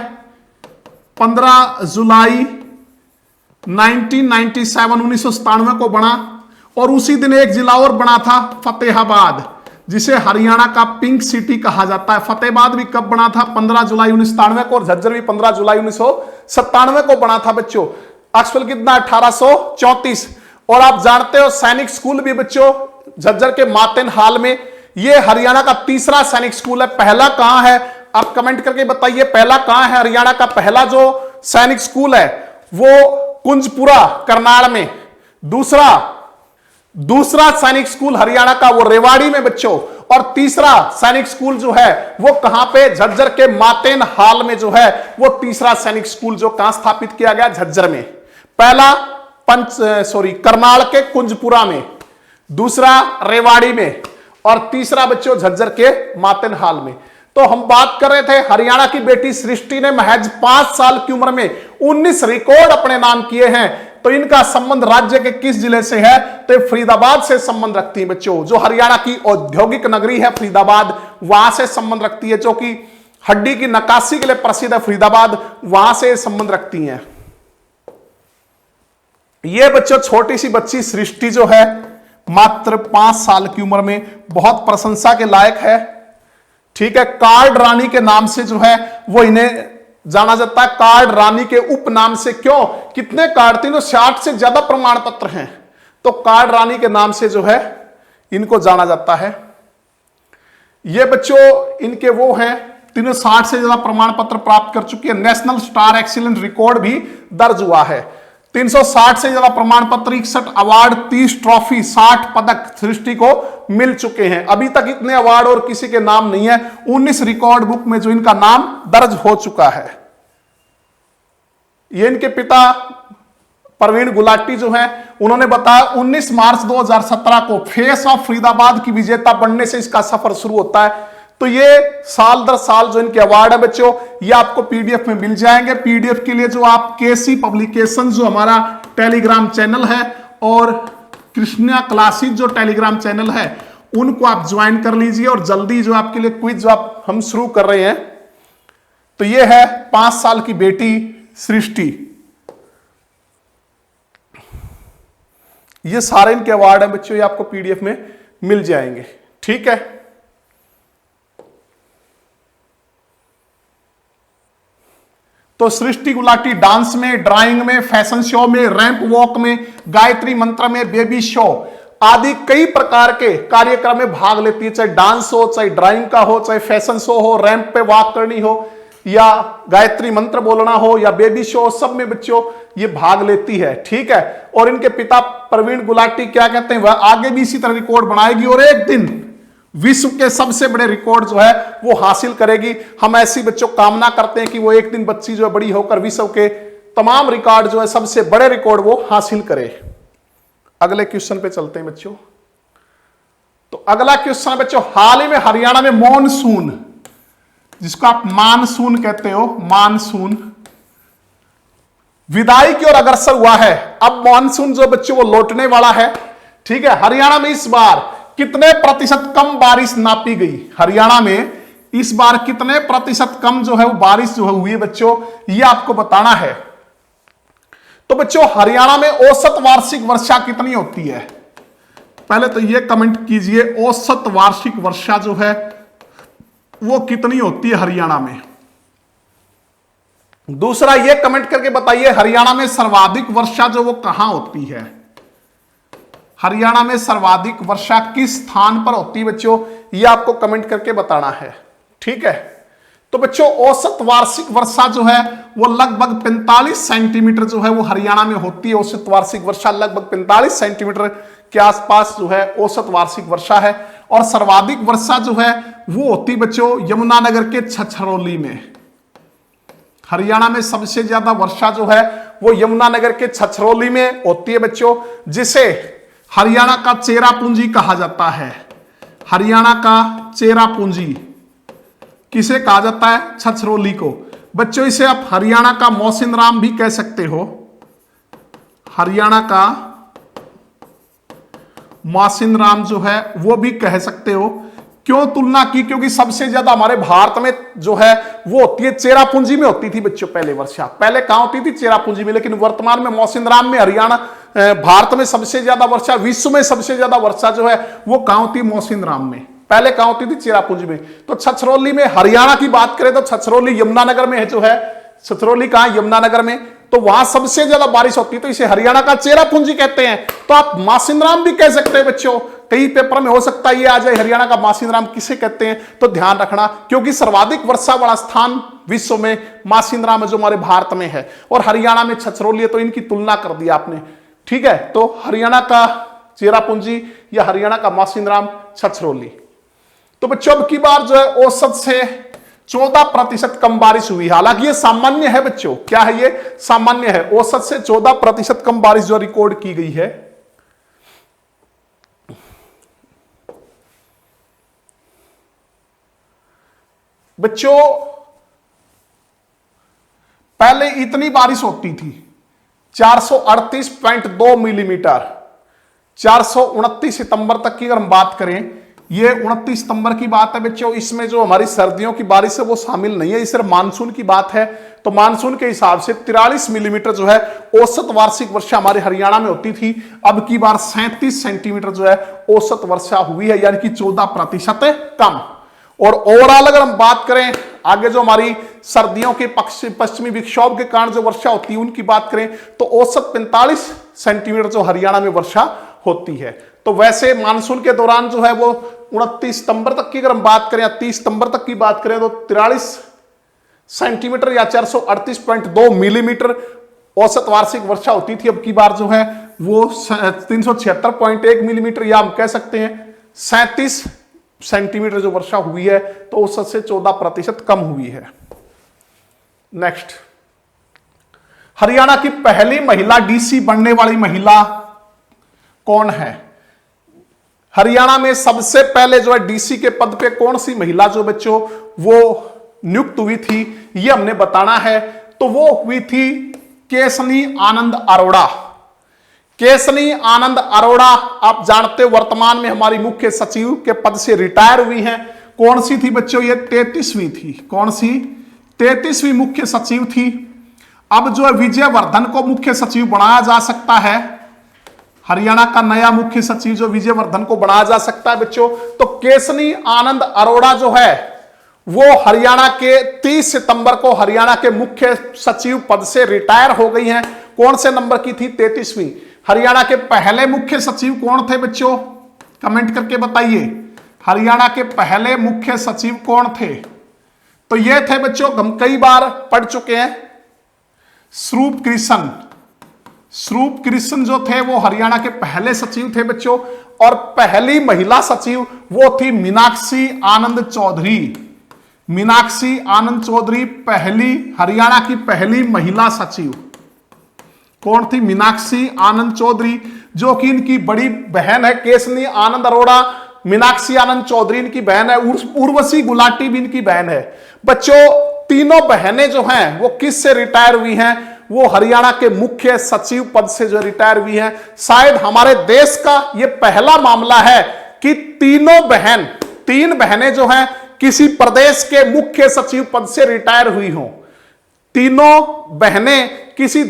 15 जुलाई 1997 को बना और उसी दिन एक जिला और बना था फतेहाबाद, जिसे हरियाणा का पिंक सिटी कहा जाता है। फतेहाबाद भी कब बना था? 15 जुलाई 1997 को और झज्जर भी 15 जुलाई 1997 को बना था बच्चों। क्षेत्रफल कितना? 1834। और आप जानते हो सैनिक स्कूल भी बच्चों झज्जर के मातेन हाल में, ये हरियाणा का तीसरा सैनिक स्कूल है। पहला कहां है आप कमेंट करके बताइए, पहला कहां है हरियाणा का पहला जो सैनिक स्कूल है वो कुंजपुरा करनाल में। दूसरा सैनिक स्कूल हरियाणा का वो रेवाड़ी में बच्चों और तीसरा सैनिक स्कूल जो है वो कहां पे? झज्जर के मातेन हाल में जो है वो तीसरा सैनिक स्कूल जो कहां स्थापित किया गया? झज्जर में। पहला करनाल के कुंजपुरा में, दूसरा रेवाड़ी में और तीसरा बच्चों झज्जर के मातेन हाल में। तो हम बात कर रहे थे हरियाणा की बेटी सृष्टि ने महज 5 साल की उम्र में 19 रिकॉर्ड अपने नाम किए हैं। तो इनका संबंध राज्य के किस जिले से है? तो फरीदाबाद से संबंध रखती है बच्चों। जो हरियाणा की औद्योगिक नगरी है फरीदाबाद, वहां से संबंध रखती है, जो कि हड्डी की नक्काशी के लिए प्रसिद्ध है फरीदाबाद, वहां से संबंध रखती हैं। ये बच्चों छोटी सी बच्ची सृष्टि जो है मात्र 5 साल की उम्र में बहुत प्रशंसा के लायक है। ठीक है, कार्ड रानी के नाम से जो है वो इन्हें जाना जाता है, कार्ड रानी के उपनाम से। क्यों? कितने कार्ड, 360 से ज्यादा प्रमाण पत्र हैं, तो कार्ड रानी के नाम से जो है इनको जाना जाता है। ये बच्चों इनके वो हैं 360 से ज्यादा प्रमाण पत्र प्राप्त कर चुकी है। नेशनल स्टार एक्सीलेंट रिकॉर्ड भी दर्ज हुआ है। 360 से ज्यादा प्रमाण पत्र, 61 अवार्ड, 30 ट्रॉफी, 60 पदक सृष्टि को मिल चुके हैं। अभी तक इतने अवार्ड और किसी के नाम नहीं है। 19 रिकॉर्ड बुक में जो इनका नाम दर्ज हो चुका है। ये इनके पिता प्रवीण गुलाटी जो है उन्होंने बताया 19 मार्च 2017 को फेस ऑफ फरीदाबाद की विजेता बनने से इसका सफर शुरू होता है। तो ये साल दर साल जो इनके अवार्ड है बच्चों, ये आपको पीडीएफ में मिल जाएंगे। पीडीएफ के लिए जो आप केसी पब्लिकेशन जो हमारा टेलीग्राम चैनल है और कृष्णा क्लासेस जो टेलीग्राम चैनल है उनको आप ज्वाइन कर लीजिए, और जल्दी जो आपके लिए क्विज जो आप हम शुरू कर रहे हैं। तो ये है 5 साल की बेटी सृष्टि। ये सारे इनके अवार्ड हैं बच्चों, ये आपको पीडीएफ में मिल जाएंगे। ठीक है, तो सृष्टि गुलाटी डांस में, ड्राइंग में, फैशन शो में, रैंप वॉक में, गायत्री मंत्र में, बेबी शो आदि कई प्रकार के कार्यक्रम में भाग लेती है। चाहे डांस हो, चाहे ड्राइंग का हो, चाहे फैशन शो हो, रैंप पे वॉक करनी हो, या गायत्री मंत्र बोलना हो, या बेबी शो, सब में बच्चों ये भाग लेती है। ठीक है, और इनके पिता प्रवीण गुलाटी क्या कहते हैं, वह आगे भी इसी तरह रिकॉर्ड बनाएगी और एक दिन विश्व के सबसे बड़े रिकॉर्ड जो है वो हासिल करेगी। हम ऐसी बच्चों कामना करते हैं कि वो एक दिन बच्ची जो है बड़ी होकर विश्व के तमाम रिकॉर्ड जो है सबसे बड़े रिकॉर्ड वो हासिल करे। अगले क्वेश्चन पे चलते हैं बच्चों। तो अगला क्वेश्चन बच्चों, हाल ही में हरियाणा में मॉनसून, जिसको आप मानसून कहते हो, मानसून विदाई की ओर अग्रसर हुआ है। अब मॉनसून जो बच्चों वो लौटने वाला है। ठीक है, हरियाणा में इस बार कितने प्रतिशत कम बारिश नापी गई? हरियाणा में इस बार कितने प्रतिशत कम जो है वो बारिश जो है हुई है बच्चों, ये आपको बताना है। तो बच्चों हरियाणा में औसत वार्षिक वर्षा कितनी होती है? पहले तो ये कमेंट कीजिए, औसत वार्षिक वर्षा जो है वो कितनी होती है हरियाणा में। दूसरा ये कमेंट करके बताइए, हरियाणा में सर्वाधिक वर्षा जो वो कहां होती है? हरियाणा में सर्वाधिक वर्षा किस स्थान पर होती है बच्चों, ये आपको कमेंट करके बताना है। ठीक है, तो बच्चों औसत वार्षिक वर्षा जो है वो लगभग 45 सेंटीमीटर जो है वो हरियाणा में होती है। औसत वार्षिक वर्षा लगभग 45 सेंटीमीटर के आसपास जो है औसत वार्षिक वर्षा है। और सर्वाधिक वर्षा जो है वो होती बच्चों यमुनानगर के छछरौली में। हरियाणा में सबसे ज्यादा वर्षा जो है वो यमुनानगर के छछरौली में होती है बच्चों, जिसे हरियाणा का चेरापूंजी कहा जाता है। हरियाणा का चेरापूंजी किसे कहा जाता है? छछरौली को। बच्चों इसे आप हरियाणा का मौसिनराम भी कह सकते हो। हरियाणा का मौसिनराम जो है वो भी कह सकते हो। क्यों तुलना की? क्योंकि सबसे ज्यादा हमारे भारत में जो है वो होती है चेरापूंजी में होती थी बच्चों पहले वर्षा। पहले कहां होती थी? चेरापूंजी में। लेकिन वर्तमान में मौसिनराम में हरियाणा भारत में सबसे ज्यादा वर्षा, विश्व में सबसे ज्यादा वर्षा जो है वो कहां होती है? मौसिनराम में। पहले कहां होती थी? चेरापूंजी में। तो छछरौली में, हरियाणा की बात करें तो छछरौली यमुनानगर में है जो है। छछरौली कहां? यमुनानगर में। तो वहां सबसे ज्यादा बारिश होती है, तो इसे हरियाणा का चेरापूंजी कहते हैं। तो आप मासिनराम भी कह सकते हैं बच्चों। कई पेपर में हो सकता है ये आ जाए, हरियाणा का मासिनराम किसे कहते हैं, तो ध्यान रखना, क्योंकि सर्वाधिक वर्षा वाला स्थान विश्व में मासिनराम है जो हमारे भारत में है, और हरियाणा में छछरौली है, तो इनकी तुलना कर दी आपने। ठीक है, तो हरियाणा का चेरापूंजी या हरियाणा का मासिनराम, छछरौली। तो बच्चों अब की बार जो है औसत से 14% कम बारिश हुई। हालांकि ये सामान्य है बच्चों, क्या है ये? सामान्य है। औसत से 14% कम बारिश जो रिकॉर्ड की गई है। बच्चों पहले इतनी बारिश होती थी 438.2 मिलीमीटर। 429 सितंबर तक की अगर हम बात करें, ये 29 सितंबर की बात है बच्चों। इसमें जो हमारी सर्दियों की बारिश है वो शामिल नहीं है, ये सिर्फ मानसून की बात है। तो मानसून के हिसाब से 43 मिलीमीटर जो है औसत वार्षिक वर्षा हमारे हरियाणा में होती थी। अब की बार 37 सेंटीमीटर जो है औसत वर्षा हुई है, यानी कि 14% कम। और ओवरऑल अगर हम बात करें आगे जो हमारी सर्दियों के पश्चिमी विक्षोभ के कारण जो वर्षा होती है उनकी बात करें तो औसत 45 सेंटीमीटर जो हरियाणा में वर्षा होती है। तो वैसे मानसून के दौरान जो है वो 29 सितंबर तक की अगर हम बात करें या 30 सितंबर तक की बात करें तो 43 सेंटीमीटर या 438.2 मिलीमीटर औसत वार्षिक वर्षा होती थी। अब की बार जो है वो 376.1 मिलीमीटर या हम कह सकते हैं 37 सेंटीमीटर जो वर्षा हुई है, तो औसत से 14% कम हुई है। नेक्स्ट, हरियाणा की पहली महिला डीसी बनने वाली महिला कौन है? हरियाणा में सबसे पहले जो है डीसी के पद पे कौन सी महिला जो बच्चों वो नियुक्त हुई थी, ये हमने बताना है। तो वो हुई थी केसनी आनंद अरोड़ा। केसनी आनंद अरोड़ा आप जानते हो वर्तमान में हमारी मुख्य सचिव के पद से रिटायर हुई हैं। कौन सी थी बच्चों? ये 33वीं थी। कौन सी? 33वीं मुख्य सचिव थी। अब जो है विजयवर्धन को मुख्य सचिव बनाया जा सकता है। हरियाणा का नया मुख्य सचिव जो विजयवर्धन को बनाया जा सकता है बच्चों। तो केसनी आनंद अरोड़ा जो है वो हरियाणा के 30 सितंबर को हरियाणा के मुख्य सचिव पद से रिटायर हो गई हैं। कौन से नंबर की थी? 33वीं। हरियाणा के पहले मुख्य सचिव कौन थे बच्चों? कमेंट करके बताइए। हरियाणा के पहले मुख्य सचिव कौन थे? तो ये थे बच्चों, हम कई बार पढ़ चुके हैं, स्वरूप कृष्ण। स्वरूप कृष्ण जो थे वो हरियाणा के पहले सचिव थे बच्चों। और पहली महिला सचिव वो थी मीनाक्षी आनंद चौधरी। मीनाक्षी आनंद चौधरी पहली हरियाणा की पहली महिला सचिव। कौन थी? मीनाक्षी आनंद चौधरी, जो कि इनकी बड़ी बहन है केसनी आनंद अरोड़ा। मीनाक्षी आनंद चौधरी इनकी बहन है। उर्वशी गुलाटी भी इनकी बहन है। बच्चों तीनों बहनें जो हैं वो किस से रिटायर हुई हैं? वो हरियाणा के मुख्य सचिव पद से जो रिटायर हुई हैं। शायद हमारे देश का ये पहला मामला है कि तीन बहनें जो हैं किसी प्रदेश के मुख्य सचिव पद से रिटायर हुई हों। तीनों बहनें किसी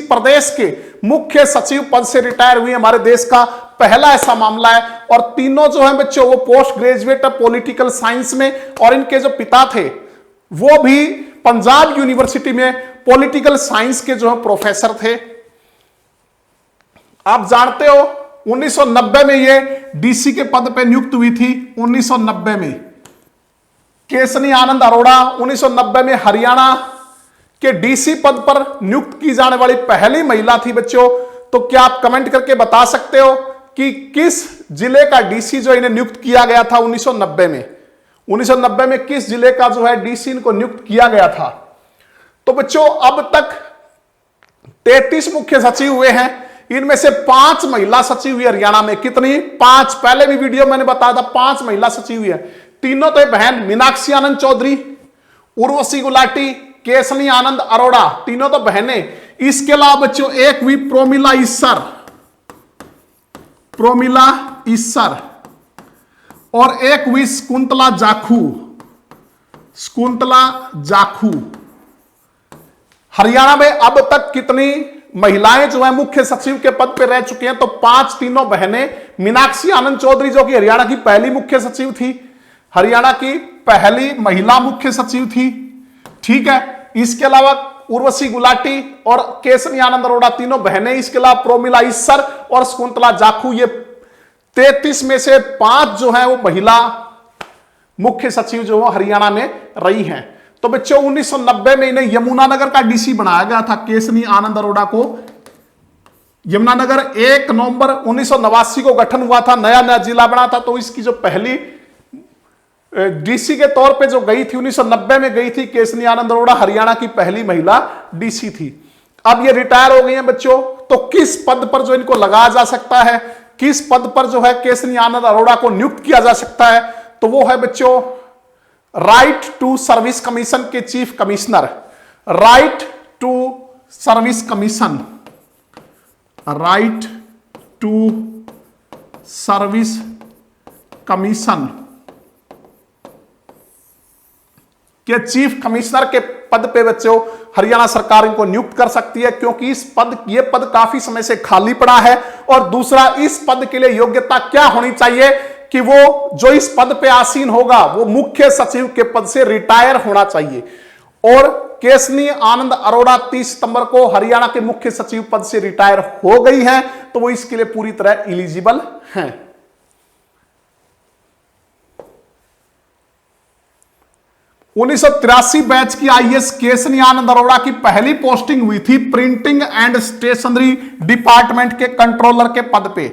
प्रदेश के मुख्य सचिव पद से रिटायर हुई। हमारे देश का पहला ऐसा मामला है। और तीनों जो है बच्चों वो पोस्ट ग्रेजुएट है पॉलिटिकल साइंस में। और इनके जो पिता थे वो भी पंजाब यूनिवर्सिटी में पॉलिटिकल साइंस के जो है प्रोफेसर थे। आप जानते हो 1990 में ये डीसी के पद पे नियुक्त हुई थी। 1990 में केसनी आनंद अरोड़ा 1990 में हरियाणा के डीसी पद पर नियुक्त की जाने वाली पहली महिला थी बच्चों। तो क्या आप कमेंट करके बता सकते हो कि किस जिले का डीसी जो इन्हें नियुक्त किया गया था 1990 में? 1990 में किस जिले का जो है डीसी इनको नियुक्त किया गया था? तो बच्चों अब तक 33 मुख्य सचिव हुए हैं। इनमें से 5 महिला सचिव हुई हरियाणा में। कितनी? 5। पहले भी वीडियो मैंने बताया था 5 महिला सचिव हुई है। तीनों तो बहन मीनाक्षी आनंद चौधरी, उर्वशी गुलाटी, केसनी आनंद अरोड़ा, तीनों तो बहनें। इसके अलावा बच्चों एक हुई प्रोमिला ईसर और एक हुई शकुंतला जाखू। हरियाणा में अब तक कितनी महिलाएं जो है मुख्य सचिव के पद पे रह चुकी हैं? तो 5। तीनों बहनें। मीनाक्षी आनंद चौधरी जो कि हरियाणा की पहली मुख्य सचिव थी, हरियाणा की पहली महिला मुख्य सचिव थी। ठीक है। इसके अलावा उर्वशी गुलाटी और केसनी आनंद अरोड़ा तीनों बहनें। इसके अलावा प्रोमिला ईसर और शकुंतला जाखू। ये 33 में से 5 जो है वो महिला मुख्य सचिव जो है हरियाणा में रही हैं। तो बच्चों 1990 में इन्हें यमुनानगर का डीसी बनाया गया था। केसनी आनंद अरोड़ा को यमुनानगर 1 नवंबर 1989 को गठन हुआ था, नया जिला बना था। तो इसकी जो पहली डीसी के तौर पे जो गई थी 1990 में गई थी केसनी आनंद अरोड़ा, हरियाणा की पहली महिला डीसी थी। अब ये रिटायर हो गई हैं बच्चों। तो किस पद पर जो इनको लगाया जा सकता है, किस पद पर जो है केसनी आनंद अरोड़ा को नियुक्त किया जा सकता है? तो वो है बच्चों राइट टू सर्विस कमीशन के chief commissioner. Right to service commission, right to service commission के चीफ कमिश्नर के पद पे बच्चों हरियाणा सरकार इनको नियुक्त कर सकती है, क्योंकि ये पद काफी समय से खाली पड़ा है। और दूसरा, इस पद के लिए योग्यता क्या होनी चाहिए कि वो जो इस पद पे आसीन होगा वो मुख्य सचिव के पद से रिटायर होना चाहिए। और केसनी आनंद अरोड़ा 30 सितंबर को हरियाणा के मुख्य सचिव पद से रिटायर हो गई हैं, तो वो इसके लिए पूरी तरह एलिजिबल हैं। 1983 बैच की आईएएस केसनी आनंद अरोड़ा की पहली पोस्टिंग हुई थी प्रिंटिंग एंड स्टेशनरी डिपार्टमेंट के कंट्रोलर के पद पे।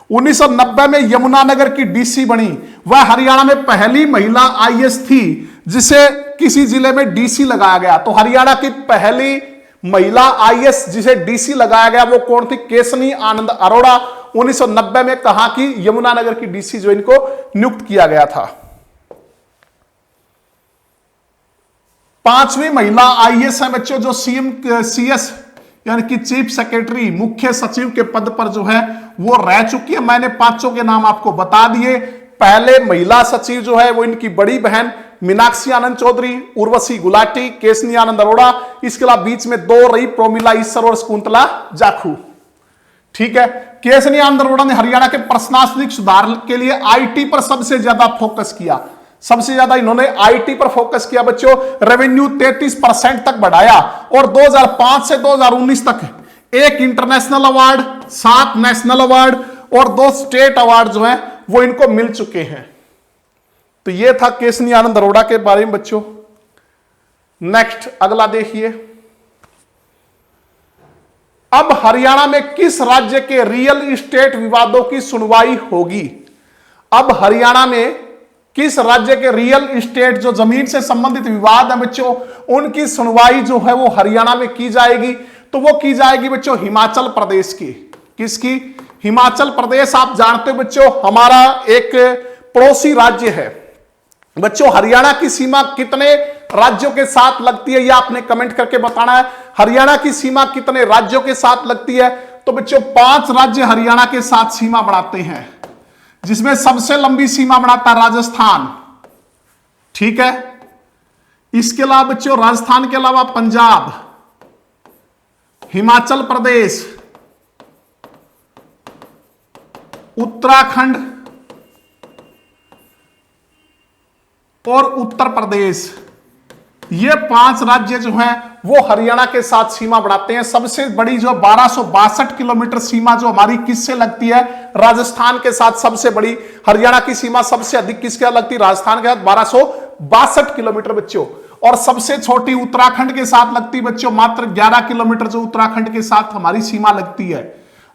1990 में यमुनानगर की डीसी बनी। वह हरियाणा में पहली महिला आईएएस थी जिसे किसी जिले में डीसी लगाया गया। तो हरियाणा की पहली महिला आईएएस जिसे डीसी लगाया गया वो कौन थी? केसनी आनंद अरोड़ा। 1990 में कहा कि यमुनानगर की डीसी जो इनको नियुक्त किया गया था। 5वीं महिला आईएएस है बच्चों जो सीएस यानी कि चीफ सेक्रेटरी मुख्य सचिव के पद पर जो है वो रह चुकी है। मैंने 5 के नाम आपको बता दिए। पहले महिला सचिव जो है वो इनकी बड़ी बहन मीनाक्षी आनंद चौधरी, उर्वशी गुलाटी, केसनी आनंद अरोड़ा। इसके अलावा बीच में 2 रही प्रोमिला ईश्वर और शकुंतला जाखू। ठीक है, केसनी आनंद अरोड़ा ने हरियाणा के प्रशासनिक सुधार के लिए आईटी पर सबसे ज्यादा फोकस किया। सबसे ज्यादा इन्होंने आईटी पर फोकस किया बच्चों। रेवेन्यू 33% तक बढ़ाया और 2005 से 2019 तक 1 इंटरनेशनल अवार्ड, 7 नेशनल अवार्ड और 2 स्टेट अवार्ड जो हैं वो इनको मिल चुके हैं। तो ये था केसनी आनंद अरोड़ा के बारे में बच्चों। नेक्स्ट अगला देखिए, अब हरियाणा में किस राज्य के रियल एस्टेट विवादों की सुनवाई होगी? अब हरियाणा में किस राज्य के रियल एस्टेट जो जमीन से संबंधित विवाद है बच्चों उनकी सुनवाई जो है वो हरियाणा में की जाएगी। तो वो की जाएगी बच्चों हिमाचल प्रदेश की। किसकी? हिमाचल प्रदेश। आप जानते हो बच्चों हमारा एक पड़ोसी राज्य है। बच्चों हरियाणा की सीमा कितने राज्यों के साथ लगती है ये आपने कमेंट करके बताना है। हरियाणा की सीमा कितने राज्यों के साथ लगती है? तो बच्चों 5 राज्य हरियाणा के साथ सीमा बढ़ाते हैं, जिसमें सबसे लंबी सीमा बनाता है राजस्थान। ठीक है, इसके अलावा बच्चों राजस्थान के अलावा पंजाब, हिमाचल प्रदेश, उत्तराखंड और उत्तर प्रदेश, ये 5 राज्य जो हैं वो हरियाणा के साथ सीमा बढ़ाते हैं। सबसे बड़ी जो 1262 किलोमीटर सीमा जो हमारी किससे लगती है? राजस्थान के साथ सबसे बड़ी। हरियाणा की सीमा सबसे अधिक किसके लगती है? राजस्थान के साथ 1262 किलोमीटर बच्चों। और सबसे छोटी उत्तराखंड के साथ लगती है बच्चों मात्र 11 किलोमीटर जो उत्तराखंड के साथ हमारी सीमा लगती है।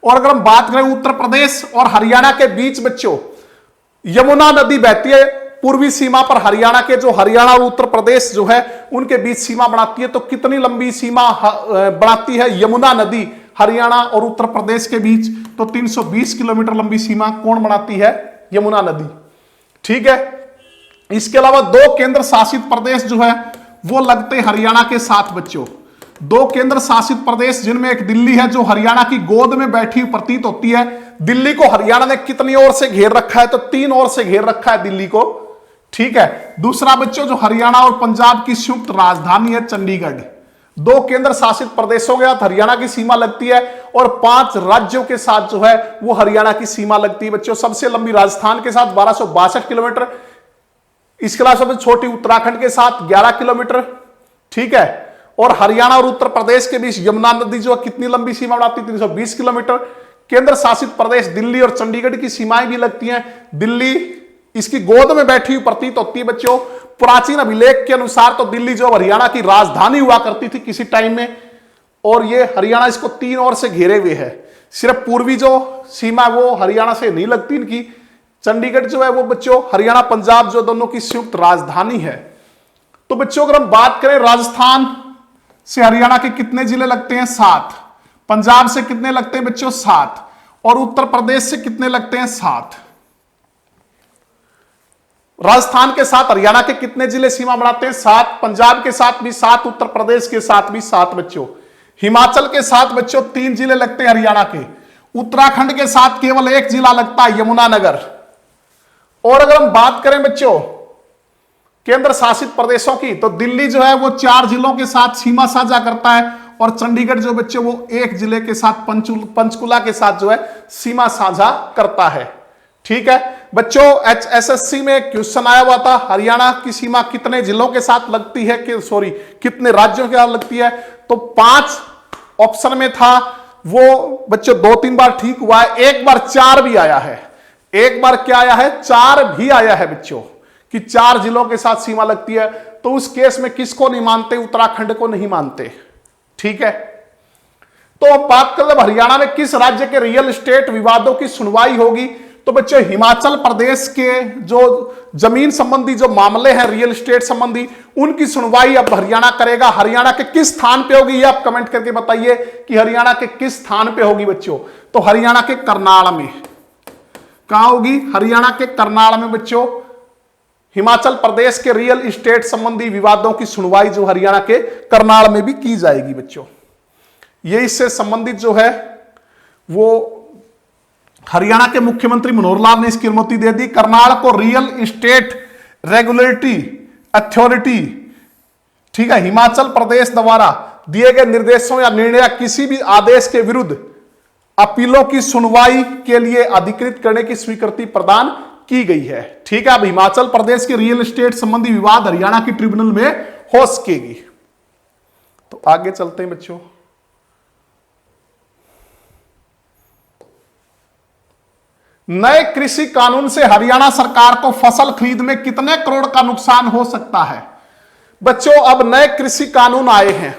और अगर हम बात करें उत्तर प्रदेश और हरियाणा के बीच बच्चों यमुना नदी बहती है पूर्वी सीमा पर। हरियाणा के जो हरियाणा और उत्तर प्रदेश जो है उनके बीच सीमा बनाती है। तो कितनी लंबी सीमा बनाती है यमुना नदी हरियाणा और उत्तर प्रदेश के बीच? तो 320 किलोमीटर लंबी सीमा कौन बनाती है? यमुना नदी। ठीक है, इसके अलावा 2 केंद्र शासित प्रदेश जो है वो लगते हैं हरियाणा के साथ बच्चों। 2 केंद्र शासित प्रदेश जिनमें एक दिल्ली है जो हरियाणा की गोद में बैठी प्रतीत होती है। दिल्ली को हरियाणा ने कितनी ओर से घेर रखा है? तो 3 ओर से घेर रखा है दिल्ली को। ठीक है, दूसरा बच्चों जो हरियाणा और पंजाब की संयुक्त राजधानी है चंडीगढ़। 2 केंद्र शासित प्रदेशों के साथ हरियाणा की सीमा लगती है और 5 राज्यों के साथ जो है वो हरियाणा की सीमा लगती है बच्चों। सबसे लंबी राजस्थान के साथ 1262 किलोमीटर, इसके अलावा सबसे छोटी उत्तराखंड के साथ 11 किलोमीटर। ठीक है, और हरियाणा और उत्तर प्रदेश के बीच यमुना नदी जो कितनी लंबी सीमा बनाती है? 320 किलोमीटर। केंद्र शासित प्रदेश दिल्ली और चंडीगढ़ की सीमाएं भी लगती हैं। दिल्ली इसकी गोद में बैठी हुई प्रतीत होती है बच्चों। प्राचीन अभिलेख के अनुसार तो दिल्ली जो हरियाणा की राजधानी हुआ करती थी किसी टाइम में, और ये हरियाणा इसको 3 ओर से घेरे हुए है। सिर्फ पूर्वी जो सीमा वो हरियाणा से नहीं लगती इनकी। चंडीगढ़ जो है वो बच्चों हरियाणा पंजाब जो दोनों की संयुक्त राजधानी है। तो बच्चों अगर हम बात करें राजस्थान से हरियाणा के कितने जिले लगते हैं? 7। पंजाब से कितने लगते हैं बच्चों? 7। और उत्तर प्रदेश से कितने लगते हैं? 7। राजस्थान के साथ हरियाणा के कितने जिले सीमा बनाते हैं? 7। पंजाब के साथ भी 7, उत्तर प्रदेश के साथ भी 7 बच्चों। हिमाचल के साथ बच्चों 3 जिले लगते हैं हरियाणा के। उत्तराखंड के साथ केवल 1 जिला लगता है यमुनानगर। और अगर हम बात करें बच्चों केंद्र शासित प्रदेशों की, तो दिल्ली जो है वो 4 जिलों के साथ सीमा साझा करता है, और चंडीगढ़ जो बच्चों वो 1 जिले के साथ पंचकुला के साथ जो है सीमा साझा करता है। ठीक है बच्चों, एसएससी में क्वेश्चन आया हुआ था, हरियाणा की सीमा कितने जिलों के साथ लगती है, कितने राज्यों के साथ लगती है, तो 5 ऑप्शन में था। वो बच्चों 2-3 बार ठीक हुआ है, एक बार 4 भी आया है, एक बार क्या आया है, 4 भी आया है बच्चों, कि 4 जिलों के साथ सीमा लगती है। तो उस केस में किसको नहीं मानते, उत्तराखंड को नहीं मानते। ठीक है, तो अब बात करें हरियाणा में किस राज्य के रियल एस्टेट विवादों की सुनवाई होगी, तो बच्चों हिमाचल प्रदेश के जो जमीन संबंधी जो मामले हैं रियल एस्टेट संबंधी, उनकी सुनवाई अब हरियाणा करेगा। हरियाणा के किस स्थान पे होगी ये आप कमेंट करके बताइए कि हरियाणा के किस स्थान पे होगी बच्चों, तो हरियाणा के करनाल में। कहां होगी, हरियाणा के करनाल में बच्चों हिमाचल प्रदेश के रियल एस्टेट संबंधी विवादों की सुनवाई जो हरियाणा के करनाल में भी की जाएगी बच्चों। ये इससे संबंधित जो है वो हरियाणा के मुख्यमंत्री मनोहर लाल ने इसकी अनुमति दे दी। करनाल को रियल एस्टेट रेगुलेटरी अथॉरिटी, ठीक है, हिमाचल प्रदेश द्वारा दिए गए निर्देशों या निर्णय किसी भी आदेश के विरुद्ध अपीलों की सुनवाई के लिए अधिकृत करने की स्वीकृति प्रदान की गई है। ठीक है, अब हिमाचल प्रदेश के रियल एस्टेट संबंधी विवाद हरियाणा की ट्रिब्यूनल में हो सकेगी। तो आगे चलते हैं बच्चों। नए कृषि कानून से हरियाणा सरकार को फसल खरीद में कितने करोड़ का नुकसान हो सकता है। बच्चों अब नए कृषि कानून आए हैं,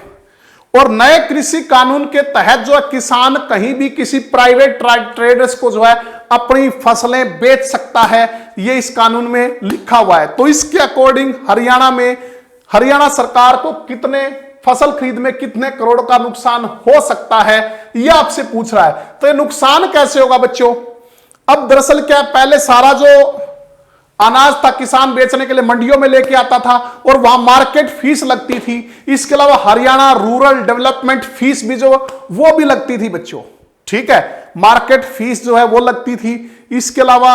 और नए कृषि कानून के तहत जो है किसान कहीं भी किसी प्राइवेट ट्रेडर्स को जो है अपनी फसलें बेच सकता है, ये इस कानून में लिखा हुआ है। तो इसके अकॉर्डिंग हरियाणा में हरियाणा सरकार को कितने फसल खरीद में कितने करोड़ का नुकसान हो सकता है, यह आपसे पूछ रहा है। तो ये नुकसान कैसे होगा बच्चों, अब दरअसल क्या पहले सारा जो अनाज था किसान बेचने के लिए मंडियों में लेके आता था, और वहां मार्केट फीस लगती थी। इसके अलावा हरियाणा रूरल डेवलपमेंट फीस भी जो वो भी लगती थी बच्चों। ठीक है, मार्केट फीस जो है वो लगती थी। इसके अलावा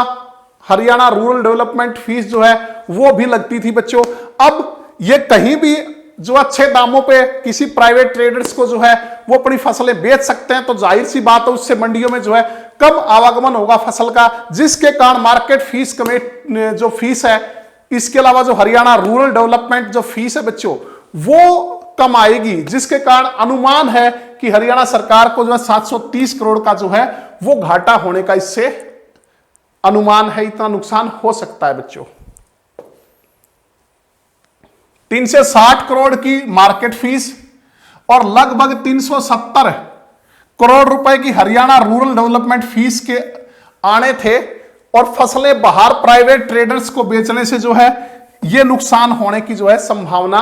हरियाणा रूरल डेवलपमेंट फीस जो है वो भी लगती थी बच्चों। अब ये कहीं भी जो अच्छे दामों पे किसी प्राइवेट ट्रेडर्स को जो है वो अपनी फसलें बेच सकते हैं, तो जाहिर सी बात है उससे मंडियों में जो है कम आवागमन होगा फसल का, जिसके कारण मार्केट फीस जो फीस है, इसके अलावा जो हरियाणा रूरल डेवलपमेंट जो फीस है बच्चों वो कम आएगी, जिसके कारण अनुमान है कि हरियाणा सरकार को जो है 730 करोड़ का जो है वो घाटा होने का इससे अनुमान है, इतना नुकसान हो सकता है बच्चों। 360 करोड़ की मार्केट फीस और लगभग 370 करोड़ रुपए की हरियाणा रूरल डेवलपमेंट फीस के आने थे, और फसलें बाहर प्राइवेट ट्रेडर्स को बेचने से जो है यह नुकसान होने की जो है संभावना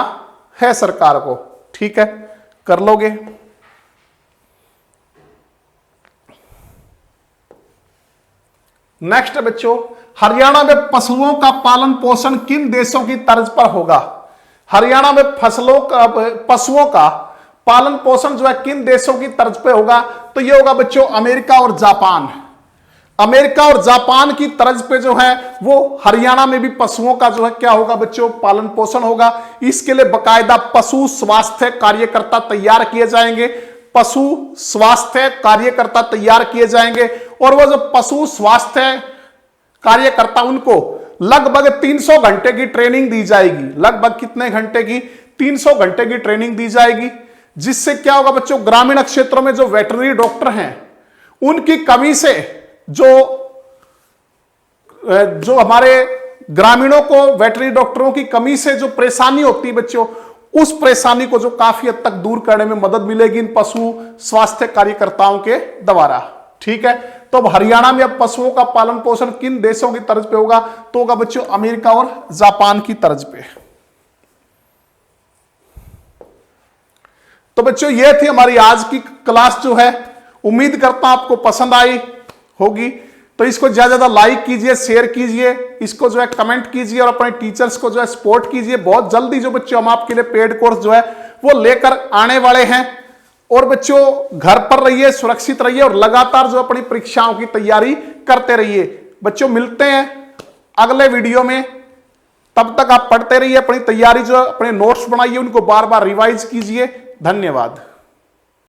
है सरकार को। ठीक है, कर लोगे। नेक्स्ट बच्चों, हरियाणा में पशुओं का पालन पोषण किन देशों की तर्ज पर होगा। हरियाणा में पशुओं का पालन पोषण जो है किन देशों की तर्ज पे होगा, तो ये होगा बच्चों अमेरिका और जापान। अमेरिका और जापान की तर्ज पे जो है वो हरियाणा में भी पशुओं का जो है क्या होगा बच्चों, पालन पोषण होगा। इसके लिए बकायदा पशु स्वास्थ्य कार्यकर्ता तैयार किए जाएंगे, पशु स्वास्थ्य कार्यकर्ता तैयार किए जाएंगे, और वो जो पशु स्वास्थ्य कार्यकर्ता उनको लगभग 300 घंटे की ट्रेनिंग दी जाएगी। लगभग कितने घंटे की, 300 घंटे की ट्रेनिंग दी जाएगी, जिससे क्या होगा बच्चों, ग्रामीण क्षेत्रों में जो वेटरनरी डॉक्टर हैं उनकी कमी से जो हमारे ग्रामीणों को वेटरनरी डॉक्टरों की कमी से जो परेशानी होती है बच्चों, उस परेशानी को जो काफी हद तक दूर करने में मदद मिलेगी इन पशु स्वास्थ्य कार्यकर्ताओं के द्वारा। ठीक है, तो अब हरियाणा में अब पशुओं का पालन पोषण किन देशों की तर्ज पे होगा, तो होगा बच्चों अमेरिका और जापान की तर्ज पे। तो बच्चों ये थी हमारी आज की क्लास जो है, उम्मीद करता हूं आपको पसंद आई होगी। तो इसको ज्यादा ज्यादा लाइक कीजिए, शेयर कीजिए, इसको जो है कमेंट कीजिए, और अपने टीचर्स को जो है सपोर्ट कीजिए। बहुत जल्दी जो बच्चों हम आपके लिए पेड कोर्स जो है वो लेकर आने वाले हैं। और बच्चों घर पर रहिए, सुरक्षित रहिए, और लगातार जो अपनी परीक्षाओं की तैयारी करते रहिए। बच्चों मिलते हैं अगले वीडियो में। तब तक आप पढ़ते रहिए, अपनी तैयारी जो अपने नोट्स बनाइए उनको बार बार रिवाइज कीजिए। धन्यवाद।